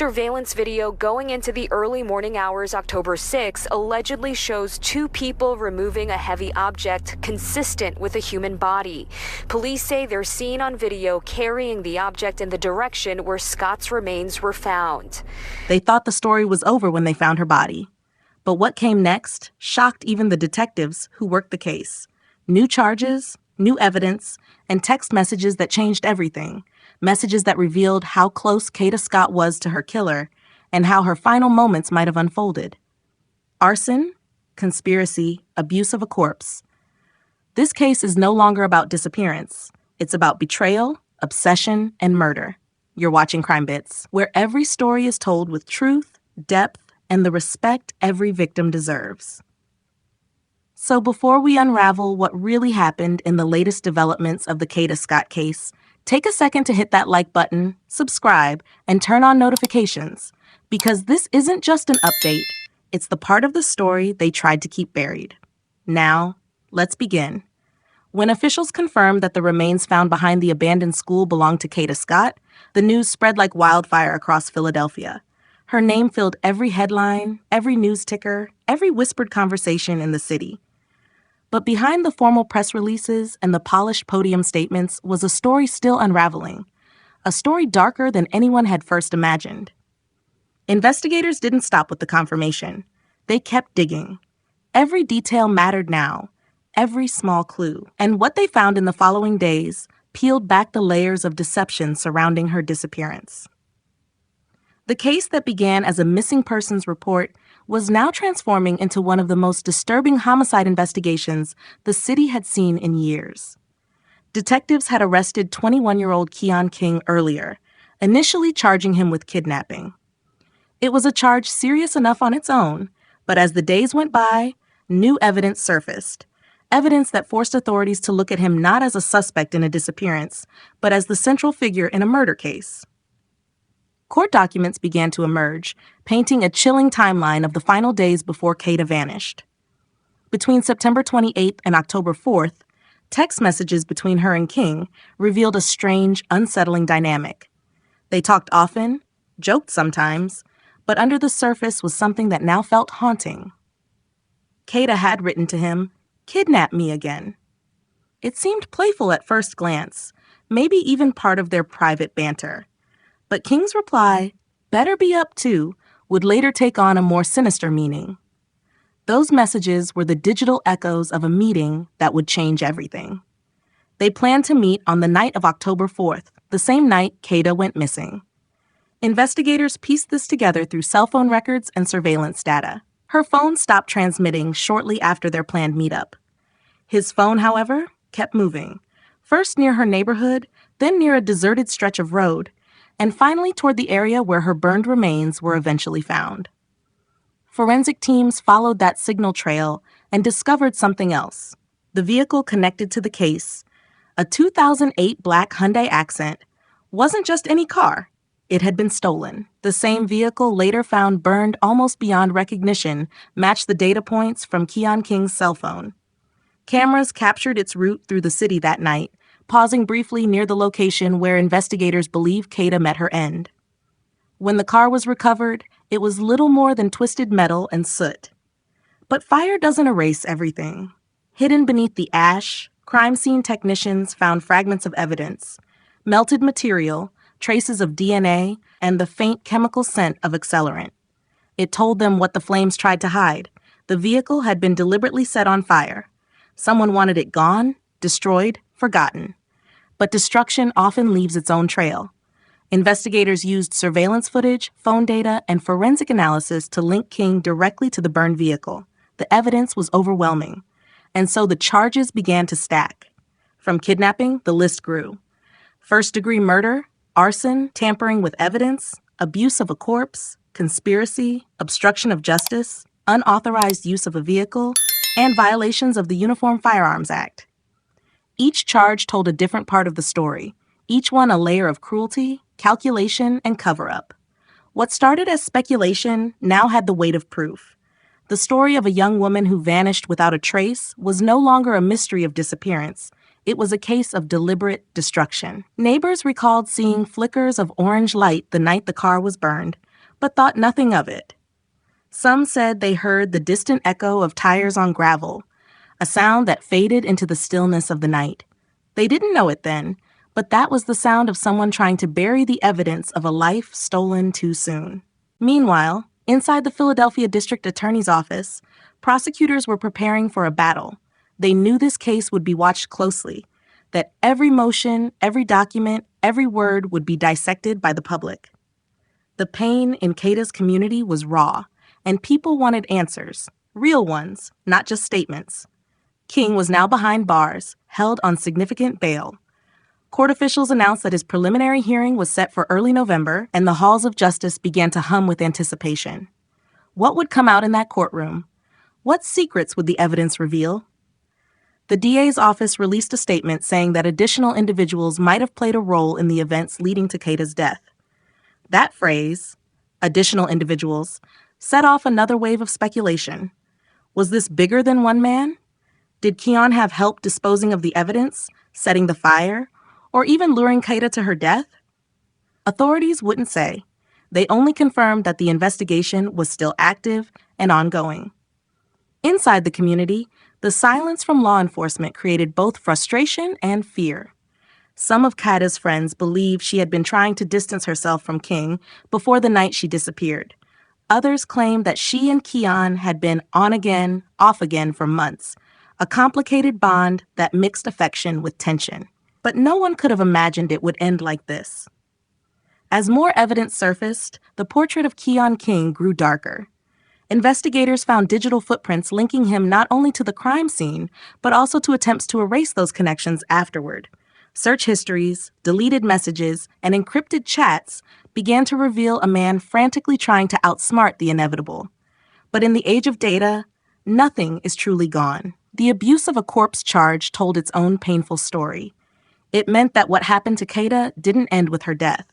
Surveillance video going into the early morning hours October 6 allegedly shows two people removing a heavy object consistent with a human body. Police say they're seen on video carrying the object in the direction where Scott's remains were found. They thought the story was over when they found her body. But what came next shocked even the detectives who worked the case. New charges, new evidence, and text messages that changed everything. Messages that revealed how close Kada Scott was to her killer and how her final moments might have unfolded. Arson, conspiracy, abuse of a corpse. This case is no longer about disappearance. It's about betrayal, obsession, and murder. You're watching Crime Bitz, where every story is told with truth, depth, and the respect every victim deserves. So before we unravel what really happened in the latest developments of the Kada Scott case, take a second to hit that like button, subscribe, and turn on notifications, because this isn't just an update, it's the part of the story they tried to keep buried. Now, let's begin. When officials confirmed that the remains found behind the abandoned school belonged to Kada Scott, the news spread like wildfire across Philadelphia. Her name filled every headline, every news ticker, every whispered conversation in the city. But behind the formal press releases and the polished podium statements was a story still unraveling, a story darker than anyone had first imagined. Investigators didn't stop with the confirmation. They kept digging. Every detail mattered now, every small clue. And what they found in the following days peeled back the layers of deception surrounding her disappearance. The case that began as a missing persons report was now transforming into one of the most disturbing homicide investigations the city had seen in years. Detectives had arrested 21-year-old Keon King earlier, initially charging him with kidnapping. It was a charge serious enough on its own, but as the days went by, new evidence surfaced. Evidence that forced authorities to look at him not as a suspect in a disappearance, but as the central figure in a murder case. Court documents began to emerge, painting a chilling timeline of the final days before Kada vanished. Between September 28th and October 4th, text messages between her and King revealed a strange, unsettling dynamic. They talked often, joked sometimes, but under the surface was something that now felt haunting. Kada had written to him, "Kidnap me again." It seemed playful at first glance, maybe even part of their private banter. But King's reply, "Better be up too," would later take on a more sinister meaning. Those messages were the digital echoes of a meeting that would change everything. They planned to meet on the night of October 4th, the same night Kada went missing. Investigators pieced this together through cell phone records and surveillance data. Her phone stopped transmitting shortly after their planned meetup. His phone, however, kept moving, first near her neighborhood, then near a deserted stretch of road, and finally toward the area where her burned remains were eventually found. Forensic teams followed that signal trail and discovered something else. The vehicle connected to the case, a 2008 black Hyundai Accent, wasn't just any car. It had been stolen. The same vehicle later found burned almost beyond recognition matched the data points from Keon King's cell phone. Cameras captured its route through the city that night, pausing briefly near the location where investigators believe Kada met her end. When the car was recovered, it was little more than twisted metal and soot. But fire doesn't erase everything. Hidden beneath the ash, crime scene technicians found fragments of evidence, melted material, traces of DNA, and the faint chemical scent of accelerant. It told them what the flames tried to hide. The vehicle had been deliberately set on fire. Someone wanted it gone, destroyed, forgotten. But destruction often leaves its own trail. Investigators used surveillance footage, phone data, and forensic analysis to link King directly to the burned vehicle. The evidence was overwhelming, and so the charges began to stack. From kidnapping, the list grew. First-degree murder, arson, tampering with evidence, abuse of a corpse, conspiracy, obstruction of justice, unauthorized use of a vehicle, and violations of the Uniform Firearms Act. Each charge told a different part of the story, each one a layer of cruelty, calculation, and cover-up. What started as speculation now had the weight of proof. The story of a young woman who vanished without a trace was no longer a mystery of disappearance. It was a case of deliberate destruction. Neighbors recalled seeing flickers of orange light the night the car was burned, but thought nothing of it. Some said they heard the distant echo of tires on gravel, a sound that faded into the stillness of the night. They didn't know it then, but that was the sound of someone trying to bury the evidence of a life stolen too soon. Meanwhile, inside the Philadelphia District Attorney's office, prosecutors were preparing for a battle. They knew this case would be watched closely, that every motion, every document, every word would be dissected by the public. The pain in Kada's community was raw, and people wanted answers, real ones, not just statements. King was now behind bars, held on significant bail. Court officials announced that his preliminary hearing was set for early November, and the halls of justice began to hum with anticipation. What would come out in that courtroom? What secrets would the evidence reveal? The DA's office released a statement saying that additional individuals might have played a role in the events leading to Kada's death. That phrase, additional individuals, set off another wave of speculation. Was this bigger than one man? Did Keon have help disposing of the evidence, setting the fire, or even luring Kada to her death? Authorities wouldn't say. They only confirmed that the investigation was still active and ongoing. Inside the community, the silence from law enforcement created both frustration and fear. Some of Kada's friends believed she had been trying to distance herself from King before the night she disappeared. Others claimed that she and Keon had been on again, off again for months, a complicated bond that mixed affection with tension. But no one could have imagined it would end like this. As more evidence surfaced, the portrait of Keon King grew darker. Investigators found digital footprints linking him not only to the crime scene, but also to attempts to erase those connections afterward. Search histories, deleted messages, and encrypted chats began to reveal a man frantically trying to outsmart the inevitable. But in the age of data, nothing is truly gone. The abuse of a corpse charge told its own painful story. It meant that what happened to Kada didn't end with her death.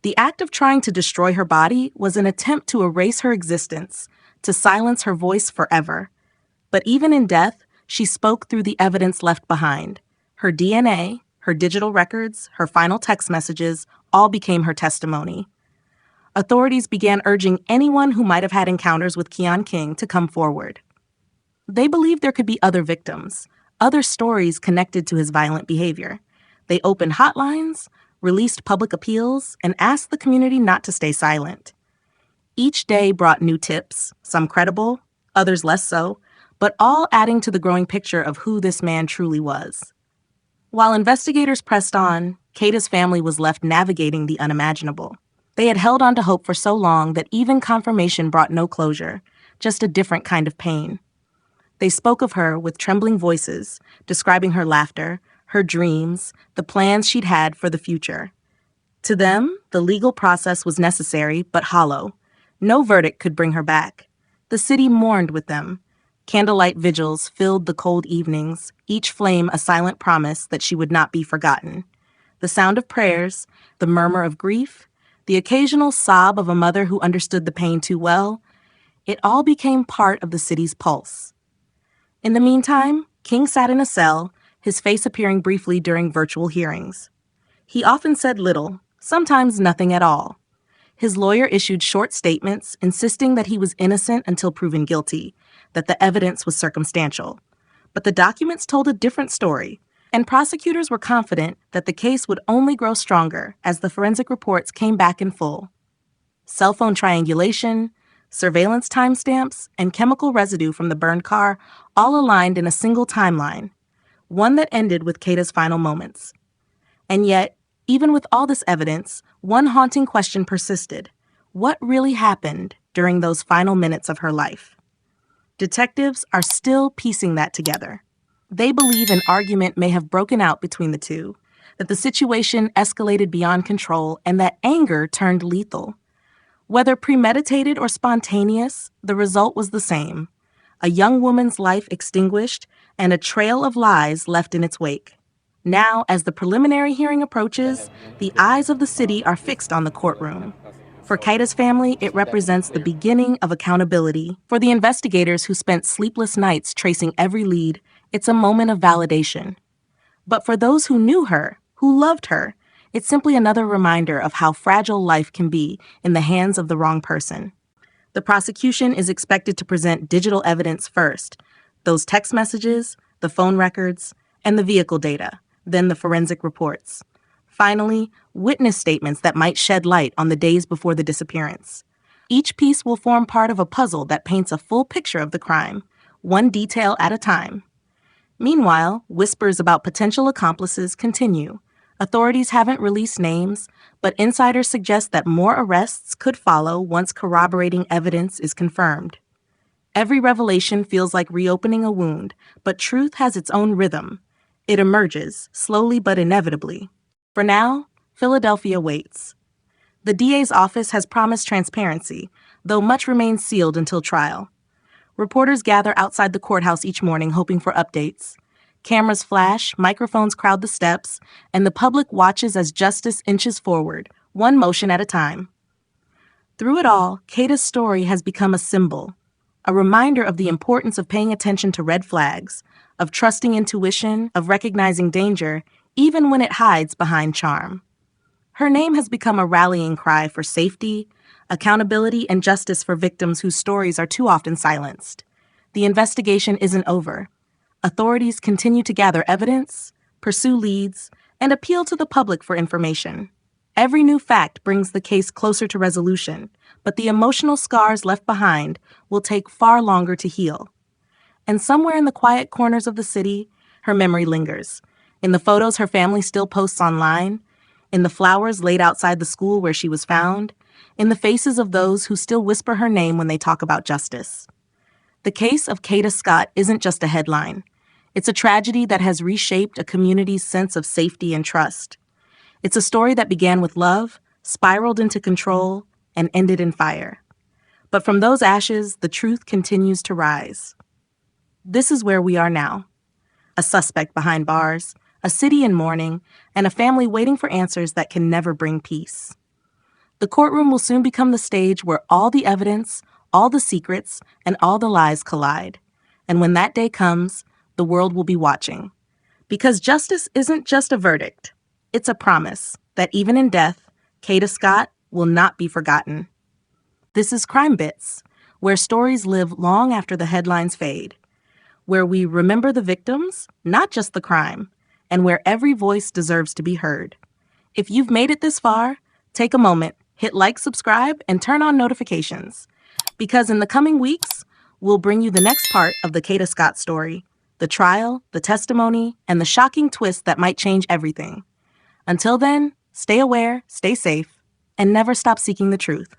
The act of trying to destroy her body was an attempt to erase her existence, to silence her voice forever. But even in death, she spoke through the evidence left behind. Her DNA, her digital records, her final text messages, all became her testimony. Authorities began urging anyone who might have had encounters with Keon King to come forward. They believed there could be other victims, other stories connected to his violent behavior. They opened hotlines, released public appeals, and asked the community not to stay silent. Each day brought new tips, some credible, others less so, but all adding to the growing picture of who this man truly was. While investigators pressed on, Kada's family was left navigating the unimaginable. They had held on to hope for so long that even confirmation brought no closure, just a different kind of pain. They spoke of her with trembling voices, describing her laughter, her dreams, the plans she'd had for the future. To them, the legal process was necessary but hollow. No verdict could bring her back. The city mourned with them. Candlelight vigils filled the cold evenings, each flame a silent promise that she would not be forgotten. The sound of prayers, the murmur of grief, the occasional sob of a mother who understood the pain too well, it all became part of the city's pulse. In the meantime, King sat in a cell, his face appearing briefly during virtual hearings. He often said little, sometimes nothing at all. His lawyer issued short statements insisting that he was innocent until proven guilty, that the evidence was circumstantial. But the documents told a different story, and prosecutors were confident that the case would only grow stronger as the forensic reports came back in full. Cell phone triangulation, surveillance timestamps, and chemical residue from the burned car all aligned in a single timeline, one that ended with Kada's final moments. And yet, even with all this evidence, one haunting question persisted. What really happened during those final minutes of her life? Detectives are still piecing that together. They believe an argument may have broken out between the two, that the situation escalated beyond control, and that anger turned lethal. Whether premeditated or spontaneous, the result was the same: a young woman's life extinguished and a trail of lies left in its wake. Now, as the preliminary hearing approaches, the eyes of the city are fixed on the courtroom. For Kada's family, it represents the beginning of accountability. For the investigators who spent sleepless nights tracing every lead, it's a moment of validation. But for those who knew her, who loved her, It's simply another reminder of how fragile life can be in the hands of the wrong person. The prosecution is expected to present digital evidence first, those text messages, the phone records, and the vehicle data, then the forensic reports. Finally, witness statements that might shed light on the days before the disappearance. Each piece will form part of a puzzle that paints a full picture of the crime, one detail at a time. Meanwhile, whispers about potential accomplices continue. Authorities haven't released names, but insiders suggest that more arrests could follow once corroborating evidence is confirmed. Every revelation feels like reopening a wound, but truth has its own rhythm. It emerges, slowly but inevitably. For now, Philadelphia waits. The DA's office has promised transparency, though much remains sealed until trial. Reporters gather outside the courthouse each morning hoping for updates. Cameras flash, microphones crowd the steps, and the public watches as justice inches forward, one motion at a time. Through it all, Kada's story has become a symbol, a reminder of the importance of paying attention to red flags, of trusting intuition, of recognizing danger, even when it hides behind charm. Her name has become a rallying cry for safety, accountability, and justice for victims whose stories are too often silenced. The investigation isn't over. Authorities continue to gather evidence, pursue leads, and appeal to the public for information. Every new fact brings the case closer to resolution, but the emotional scars left behind will take far longer to heal. And somewhere in the quiet corners of the city, her memory lingers. In the photos her family still posts online, in the flowers laid outside the school where she was found, in the faces of those who still whisper her name when they talk about justice. The case of Kada Scott isn't just a headline. It's a tragedy that has reshaped a community's sense of safety and trust. It's a story that began with love, spiraled into control, and ended in fire. But from those ashes, the truth continues to rise. This is where we are now. A suspect behind bars, a city in mourning, and a family waiting for answers that can never bring peace. The courtroom will soon become the stage where all the evidence, all the secrets, and all the lies collide. And when that day comes, the world will be watching. Because justice isn't just a verdict. It's a promise that even in death, Kada Scott will not be forgotten. This is Crime Bitz, where stories live long after the headlines fade, where we remember the victims, not just the crime, and where every voice deserves to be heard. If you've made it this far, take a moment, hit like, subscribe, and turn on notifications. Because in the coming weeks, we'll bring you the next part of the Kada Scott story, the trial, the testimony, and the shocking twist that might change everything. Until then, stay aware, stay safe, and never stop seeking the truth.